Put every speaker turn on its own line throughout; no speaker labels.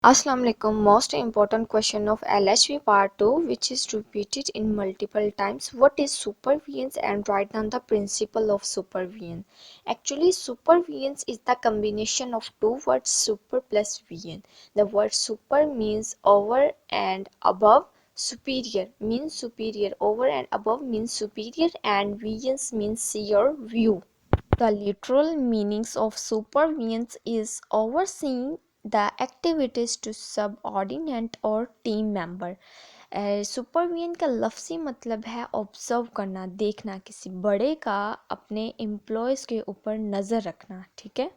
Assalamu alaikum. Most important question of LHV part 2, which is repeated in multiple times. What is supervenience and write down the principle of supervenience. Actually, supervenience is the combination of two words super plus vn. The word super means over and above. Superior means superior, over and above means superior, and venience means your view. The literal meanings of supervision is overseeing the activities to subordinate और team member. Supervision का लफ्ज़ी मतलब है observe करना, देखना, किसी बड़े का अपने एम्प्लॉयज़ के ऊपर नज़र रखना। ठीक है।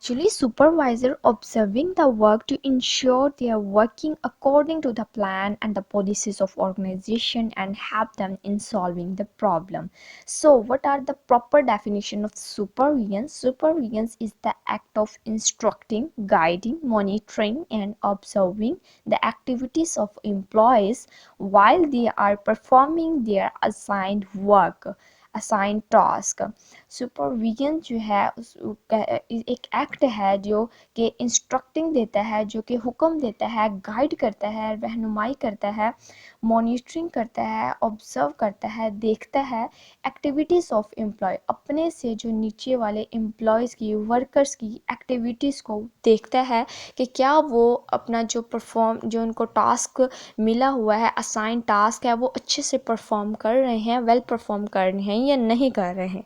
Actually, supervisor observing the work to ensure they are working according to the plan and the policies of organization and help them in solving the problem. So, what are the proper definition of supervision? Supervision is the act of instructing, guiding, monitoring, and observing the activities of employees while they are performing their assigned work. Assign task. Supervision जो है एक act है जो कि instructing देता है, जो कि हुक्म देता है, गाइड करता है, रहनुमाई करता है, मॉनिटरिंग करता है, ऑब्जर्व करता है, देखता है एक्टिविटीज़ ऑफ एम्प्लॉय, अपने से जो नीचे वाले एम्प्लॉयज़ की, वर्कर्स की एक्टिविटीज़ को देखता है कि क्या वो अपना जो उनको टास्क मिला हुआ है, असाइन टास्क है, वो अच्छे से परफॉर्म कर रहे हैं, वेल परफॉर्म कर रहे हैं या नहीं कर रहे हैं।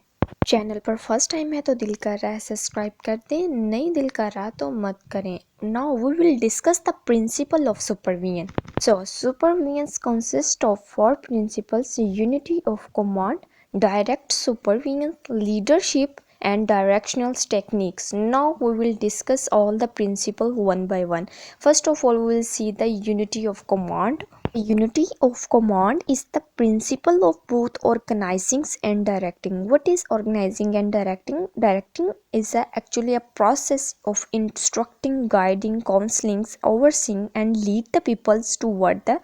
चैनल पर फर्स्ट टाइम है तो दिल कर रहा है सब्सक्राइब कर दें, नहीं दिल कर रहा तो मत करें। Now we will discuss the principle of supervision. So supervision consist of four principles: unity of command, direct supervision, leadership, and directional techniques. Now we will discuss all the principle one by one. First of all, we will see the unity of command. Unity of command is the principle of both organizing and directing. What is organizing and directing? Directing is actually a process of instructing, guiding, counseling, overseeing, and lead the peoples toward the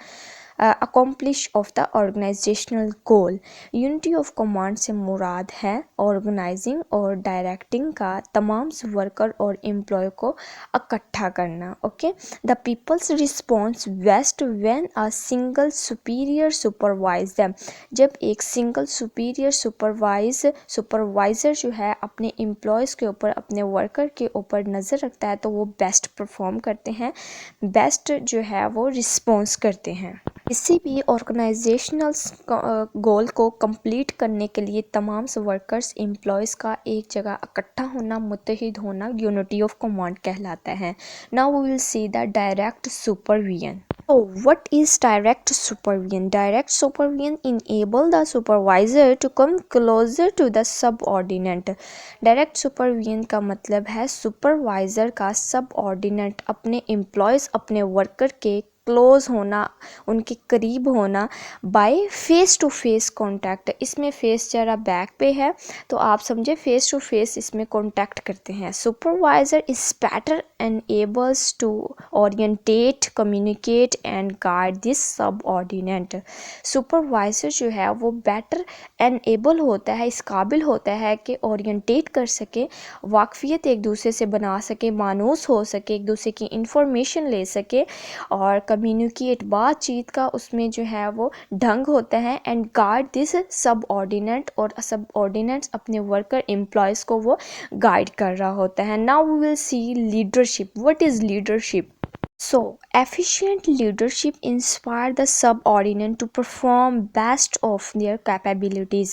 accomplish of the organizational goal. Unity of command से मुराद है organising और directing का तमाम worker और employ को इकट्ठा करना। Okay, the peoples response best when a single superior supervise them. जब एक सिंगल सुपीरियर सुपरवाइज़र जो है अपने एम्प्लॉयज़ के ऊपर, अपने वर्कर के ऊपर नज़र रखता है तो वो बेस्ट परफॉर्म करते हैं, बेस्ट जो है वो रिस्पॉन्स करते हैं। किसी भी ऑर्गेनाइजेशनल गोल को कंप्लीट करने के लिए तमाम वर्कर्स एम्प्लॉयज़ का एक जगह इकट्ठा होना, मुत्तहिद होना यूनिटी ऑफ कमांड कहलाता है। Now we will see the direct supervision. So what is direct supervision? Direct supervision enable the supervisor to come closer to the subordinate. Direct supervision का मतलब है सुपरवाइज़र का सबऑर्डिनेट, अपने एम्प्लॉयज़, अपने worker के close होना, उनके करीब होना, by face to face contact. इसमें फेस जरा बैक पे है तो आप समझे फेस टू फेस इसमें कॉन्टैक्ट करते हैं। Supervisor is better and ables to orientate, communicate and guide this subordinate. Supervisor जो है वो बेटर एंड एबल होता है, इस काबिल होता है कि ओरिएंटेट कर सके, वाकफियत एक दूसरे से बना सके, मानूस हो सके, एक दूसरे की इंफॉर्मेशन ले सके और कम्युनिकेट, बातचीत का उसमें जो है वो ढंग होता है, एंड गाइड दिस सबऑर्डिनेट, और सबऑर्डिनेट्स अपने वर्कर एम्प्लॉयज़ को वो गाइड कर रहा होता है। Now we will see leadership. What is leadership? So, efficient leadership inspire the subordinate to perform best of their capabilities.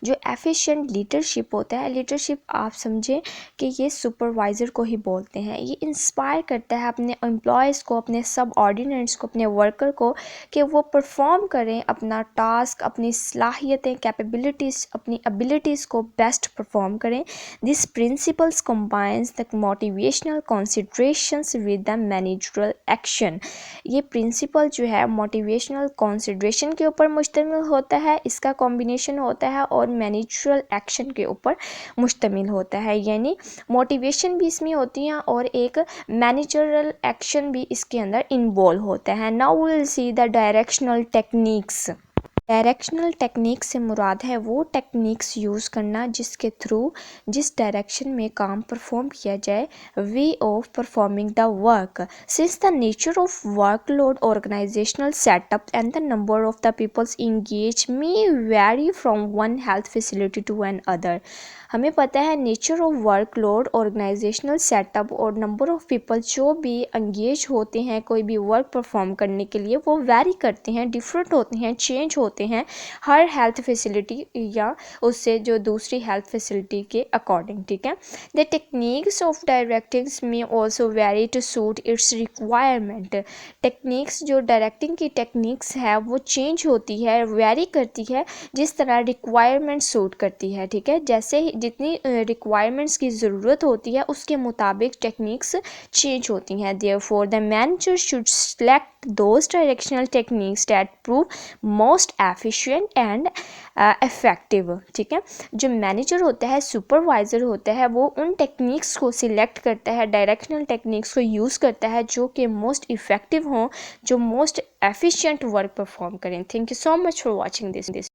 जो efficient leadership होता है, leadership आप समझें कि ये supervisor को ही बोलते हैं, ये inspire करता है अपने employees को, अपने subordinates को, अपने worker को कि वो perform करें अपना task, अपनी सलाहियतें, capabilities, अपनी abilities को best perform करें। This principles combines the motivational considerations with the managerial action. ये प्रिंसिपल जो है मोटिवेशनल कंसिडरेशन के ऊपर मुश्तमिल होता है, इसका कॉम्बिनेशन होता है, और मैनेजरल एक्शन के ऊपर मुश्तमिल होता है, यानी मोटिवेशन भी इसमें होती है और एक मैनेजरल एक्शन भी इसके अंदर इन्वॉल्व होता है। Now we will see the directional techniques. Directional technique से मुराद है वो टेक्निक्स यूज़ करना जिसके थ्रू जिस डायरेक्शन में काम परफॉर्म किया जाए, way of performing the work. Since the nature of workload, organisational setup and the number of the peoples engage may vary from one health facility to another. हमें पता है nature of workload, organisational setup और number of people जो भी engage होते हैं कोई भी वर्क परफॉर्म करने के लिए, वो वेरी करते हैं, डिफरेंट होते हैं, चेंज होते हैं हर हेल्थ फैसिलिटी या उससे जो दूसरी हेल्थ फैसिलिटी के अकॉर्डिंग, ठीक है। द टेक्निक्स ऑफ डायरेक्टिंग्स में also vary to suit its requirement. Techniques जो डायरेक्टिंग की टेक्निक्स है वो चेंज होती है, वेरी करती है जिस तरह रिक्वायरमेंट सूट करती है, ठीक है। जैसे जितनी रिक्वायरमेंट्स की ज़रूरत होती है उसके मुताबिक टेक्निक्स चेंज होती हैं। Therefore the manager should select those directional techniques that prove most efficient and effective, ठीक है। जो मैनेजर होता है, सुपरवाइज़र होता है, वो उन टेक्निक्स को सिलेक्ट करता है, डायरेक्शनल टेक्निक्स को यूज़ करता है जो कि मोस्ट इफ़ेक्टिव हों, जो मोस्ट एफिशिएंट वर्क परफॉर्म करें। Thank you so much for watching this.